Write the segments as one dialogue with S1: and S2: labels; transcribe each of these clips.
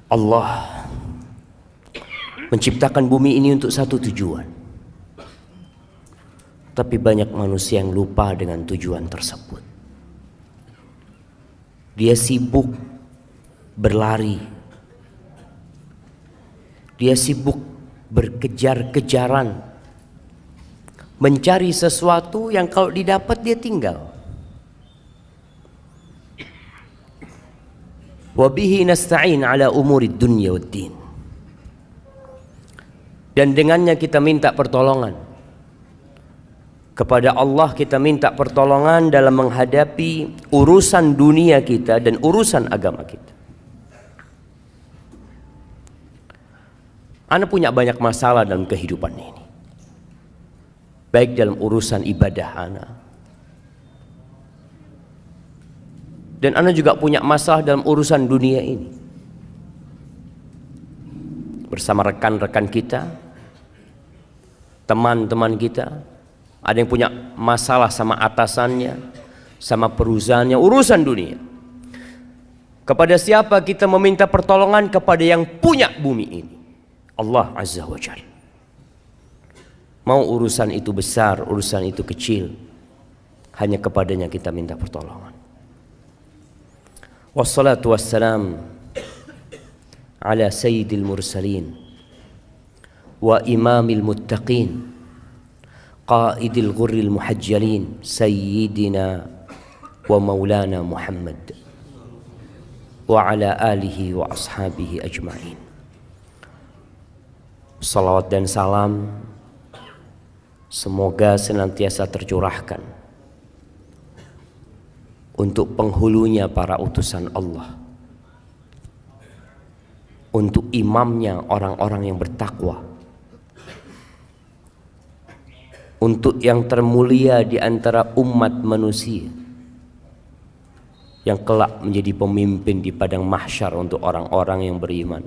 S1: Allah menciptakan bumi ini untuk satu tujuan. Tapi banyak manusia yang lupa dengan tujuan tersebut. Dia sibuk berlari. Dia sibuk berkejar-kejaran, mencari sesuatu yang kalau didapat dia tinggal. Wabihi nasta'in ala umurid dunya waddin. Dan dengannya kita minta pertolongan. Kepada Allah kita minta pertolongan dalam menghadapi urusan dunia kita dan urusan agama kita. Ana punya banyak masalah dalam kehidupan ini. Baik dalam urusan ibadah ana. Dan ana juga punya masalah dalam urusan dunia ini. Bersama rekan-rekan kita, teman-teman kita. Ada yang punya masalah sama atasannya, sama perusahaannya, urusan dunia. Kepada siapa kita meminta pertolongan? Kepada yang punya bumi ini, Allah Azza wa Jalla. Mau urusan itu besar, urusan itu kecil, hanya kepadanya kita minta pertolongan. Wassalatu wassalam ala sayyidil mursalin wa imamil muttaqin qaidil ghurril muhajjalin sayyidina wa maulana Muhammad wa ala alihi wa ashabihi ajma'in. Salawat dan salam semoga senantiasa tercurahkan untuk penghulunya para utusan Allah, untuk imamnya orang-orang yang bertakwa, untuk yang termulia di antara umat manusia yang kelak menjadi pemimpin di padang mahsyar untuk orang-orang yang beriman,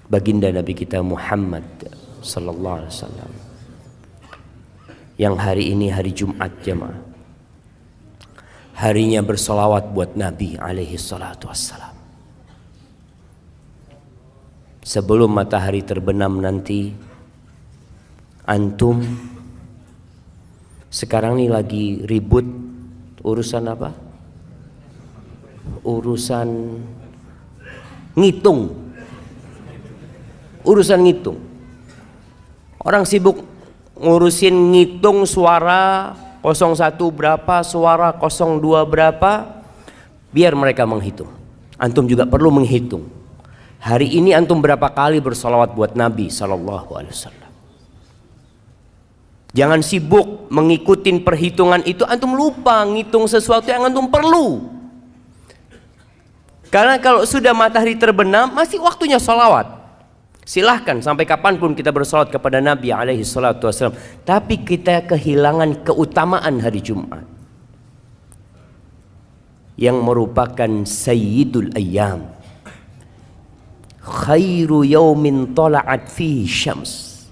S1: baginda Nabi kita Muhammad sallallahu alaihi wasallam, yang hari ini hari Jumat jemaah, harinya bersolawat buat Nabi alaihi salatu wassalam. Sebelum matahari terbenam nanti, antum sekarang ini lagi ribut urusan apa? Urusan ngitung. Urusan ngitung. Orang sibuk ngurusin ngitung suara 01 berapa, suara 02 berapa, biar mereka menghitung. Antum juga perlu menghitung. Hari ini antum berapa kali bersolawat buat Nabi sallallahu alaihi wasallam. Jangan sibuk mengikuti perhitungan itu, antum lupa ngitung sesuatu yang antum perlu. Karena kalau sudah matahari terbenam, masih waktunya sholawat. Silahkan sampai kapanpun kita bersolawat kepada Nabi alaihi salatu wassalam. Tapi kita kehilangan keutamaan hari Jumat, yang merupakan sayyidul ayyam, khairu yaumin tala'at fihi syams.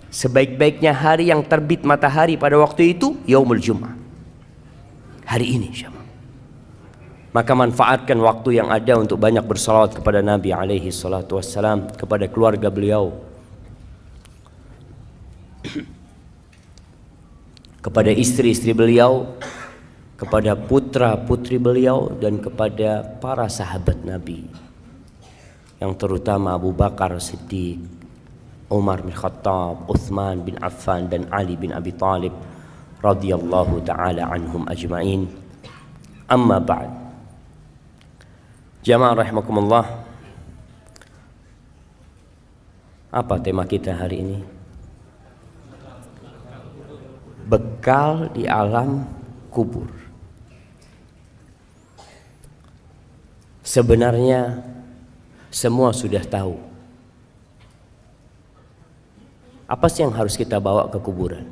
S1: Sebaik-baiknya hari yang terbit matahari pada waktu itu yaumul Jum'ah, hari ini syama. Maka manfaatkan waktu yang ada untuk banyak bersalawat kepada Nabi alaihi salatu wassalam, kepada keluarga beliau, kepada istri-istri beliau, kepada putra-putri beliau, dan kepada para sahabat Nabi, yang terutama Abu Bakar Siddiq, Umar bin Khattab, Uthman bin Affan, dan Ali bin Abi Talib radhiyallahu ta'ala anhum ajma'in. Amma ba'd. Jamaah rahimakumullah, apa tema kita hari ini? Bekal di alam kubur. Sebenarnya semua sudah tahu apa sih yang harus kita bawa ke kuburan.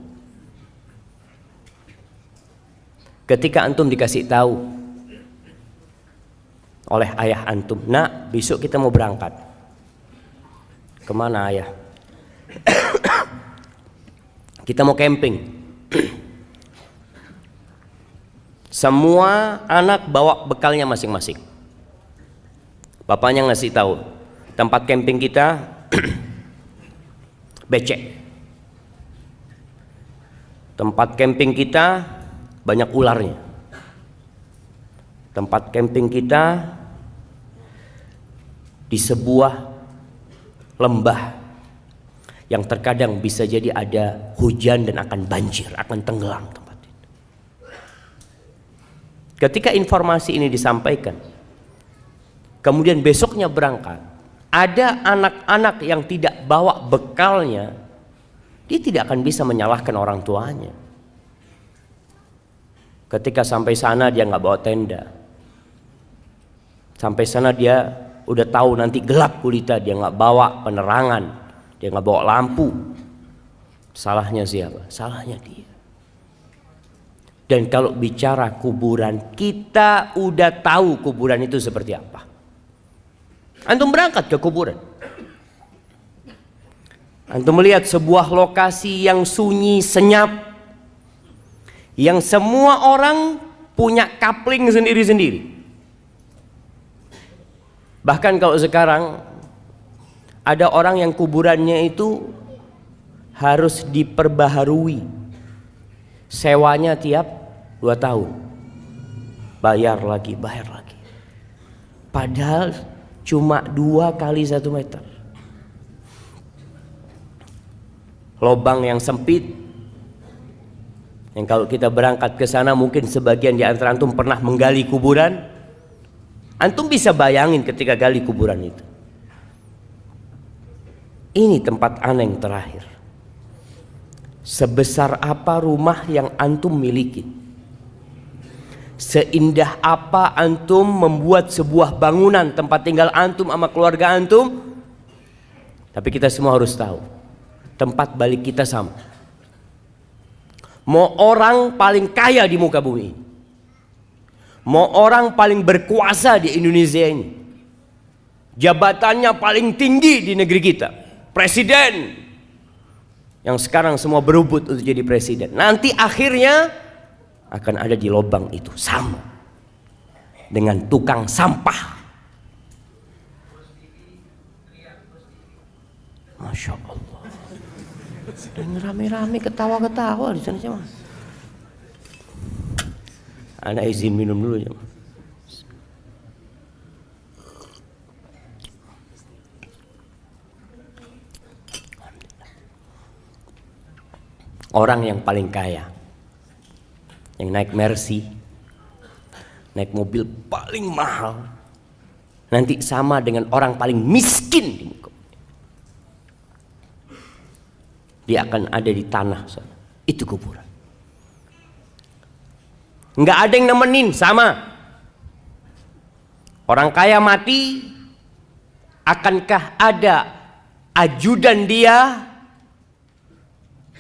S1: Ketika antum dikasih tahu oleh ayah antum, nak, besok kita mau berangkat. Kemana ayah? Kita mau camping. Semua anak bawa bekalnya masing-masing. Bapaknya ngasih tahu, tempat camping kita becek. Tempat camping kita banyak ularnya. Tempat camping kita di sebuah lembah yang terkadang bisa jadi ada hujan dan akan banjir, akan tenggelam tempat itu. Ketika informasi ini disampaikan, kemudian besoknya berangkat, ada anak-anak yang tidak bawa bekalnya, dia tidak akan bisa menyalahkan orang tuanya. Ketika sampai sana dia nggak bawa tenda. Sampai sana dia udah tahu nanti gelap gulita, dia nggak bawa penerangan, dia nggak bawa lampu. Salahnya siapa? Salahnya dia. Dan kalau bicara kuburan, kita udah tahu kuburan itu seperti apa. Antum berangkat ke kuburan, antum melihat sebuah lokasi yang sunyi, senyap, yang semua orang punya kapling sendiri-sendiri. Bahkan kalau sekarang ada orang yang kuburannya itu harus diperbaharui, sewanya tiap 2 tahun, bayar lagi. Padahal cuma 2 kali 1 meter, lobang yang sempit, yang kalau kita berangkat ke sana mungkin sebagian di antara antum pernah menggali kuburan. Antum bisa bayangin ketika gali kuburan itu. Ini tempat aneh yang terakhir. Sebesar apa rumah yang antum miliki, seindah apa antum membuat sebuah bangunan tempat tinggal antum sama keluarga antum, tapi kita semua harus tahu tempat balik kita sama. Mau orang paling kaya di muka bumi ini, mau orang paling berkuasa di Indonesia ini, jabatannya paling tinggi di negeri kita, presiden, yang sekarang semua berebut untuk jadi presiden, nanti akhirnya akan ada di lubang itu, sama dengan tukang sampah. Masya Allah, dan rame-rame ketawa-ketawa di sana cuma. Ana izin minum dulu ya. Orang yang paling kaya, yang naik Mercy, naik mobil paling mahal, nanti sama dengan orang paling miskin di muka. Dia akan ada di tanah sana. Itu kuburan. Nggak ada yang nemenin, sama. Orang kaya mati, akankah ada ajudan dia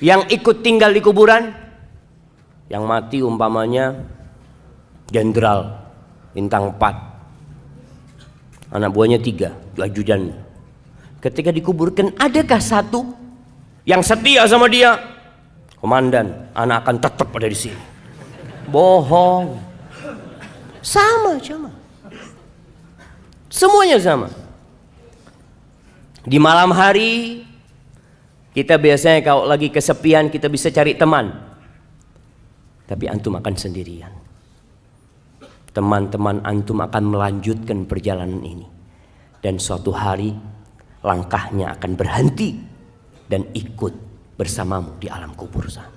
S1: yang ikut tinggal di kuburan? Yang mati umpamanya jenderal bintang 4, anak buahnya 3, ajudan. Ketika dikuburkan, adakah satu yang setia sama dia? Komandan, anak akan tetap ada di sini. Bohong. Sama. Semuanya sama. Di malam hari kita biasanya kalau lagi kesepian kita bisa cari teman. Tapi antum akan sendirian. Teman-teman antum akan melanjutkan perjalanan ini. Dan suatu hari langkahnya akan berhenti dan ikut bersamamu di alam kubur sana.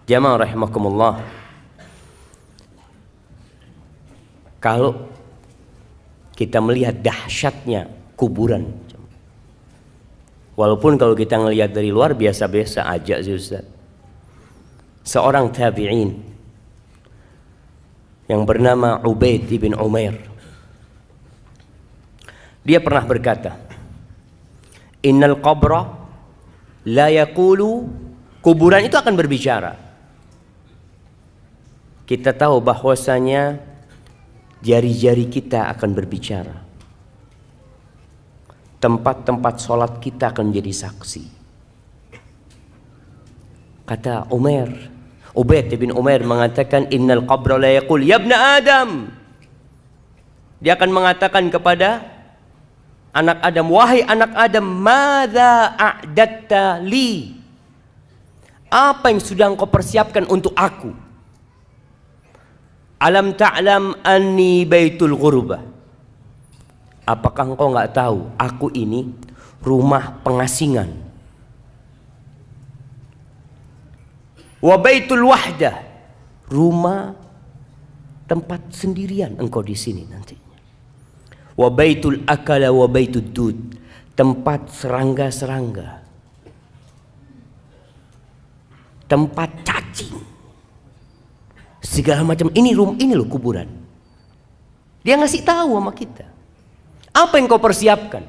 S1: Jamaah rahimakumullah, kalau kita melihat dahsyatnya kuburan, walaupun kalau kita melihat dari luar biasa-biasa aja sih Ustaz. Seorang tabi'in yang bernama Ubaid bin Umair, dia pernah berkata, innal qabra la yaqulu, kuburan itu akan berbicara. Kita tahu bahwasanya jari-jari kita akan berbicara. Tempat-tempat sholat kita akan menjadi saksi. Kata Umar, Ubaid bin Umair mengatakan, innal qabra la yaqul ya ibna Adam. Dia akan mengatakan kepada anak Adam, wahai anak Adam, madza a'datta li? Apa yang sudah engkau persiapkan untuk aku? Alam ta'lam anni baitul ghurubah. Apakah engkau enggak tahu aku ini rumah pengasingan? Wa baitul wahdah, rumah tempat sendirian engkau di sini nantinya. Wa baitul akala wa baitud dud, tempat serangga-serangga, tempat cacing, segala macam. Ini loh kuburan. Dia ngasih tahu sama kita apa yang kau persiapkan.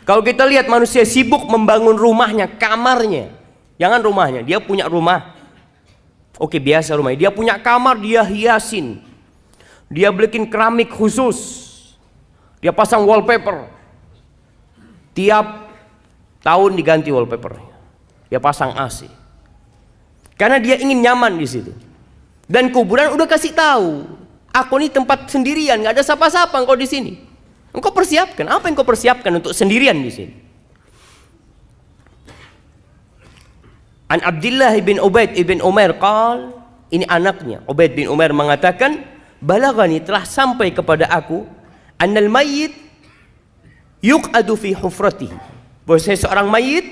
S1: Kalau kita lihat manusia sibuk membangun rumahnya, kamarnya. Jangan rumahnya, dia punya rumah. Oke, biasa rumahnya. Dia punya kamar, dia hiasin. Dia bikin keramik khusus. Dia pasang wallpaper. Tiap tahun diganti wallpapernya. Dia pasang AC. Karena dia ingin nyaman di situ. Dan kuburan udah kasih tahu, aku ini tempat sendirian, nggak ada siapa-siapa engkau di sini. Engkau persiapkan, apa yang engkau persiapkan untuk sendirian di sini? An Abdullah bin Ubaid bin Umair qal, ini anaknya Ubaid bin Umair mengatakan, balagani, telah sampai kepada aku, annal mayyit yuqadu fi hufratihi, bahwa seorang mayit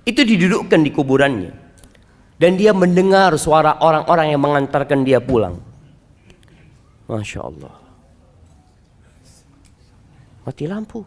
S1: itu didudukkan di kuburannya dan dia mendengar suara orang-orang yang mengantarkan dia pulang. Masya Allah. Mati lampu.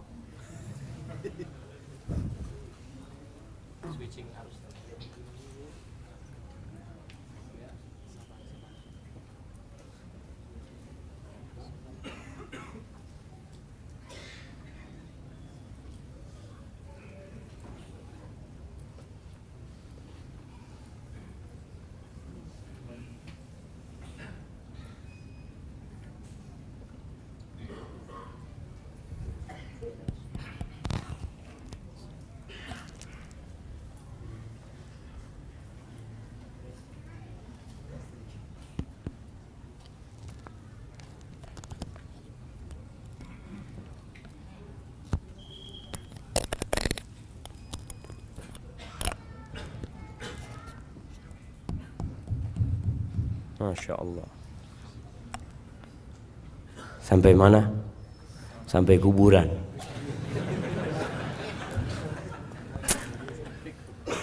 S1: Masya Allah. Sampai mana? Sampai kuburan.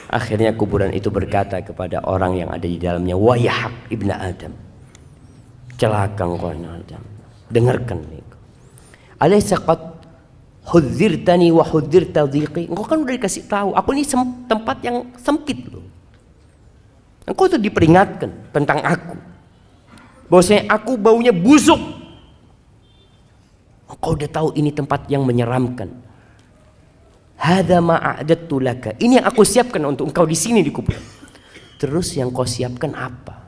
S1: Akhirnya kuburan itu berkata kepada orang yang ada di dalamnya, wayahak ibna Adam, celaka engkau Adam, dengarkan nih. Alaysa qad hudzirtani wa hudzirta dhiqi? Engkau kan udah dikasih tahu, aku ini tempat yang sempit loh. Engkau tuh diperingatkan tentang aku, bahwasanya aku baunya busuk. Engkau udah tahu ini tempat yang menyeramkan. Hadza ma a'dattu laka, ini yang aku siapkan untuk engkau di sini di kuburan. Terus yang kau siapkan apa?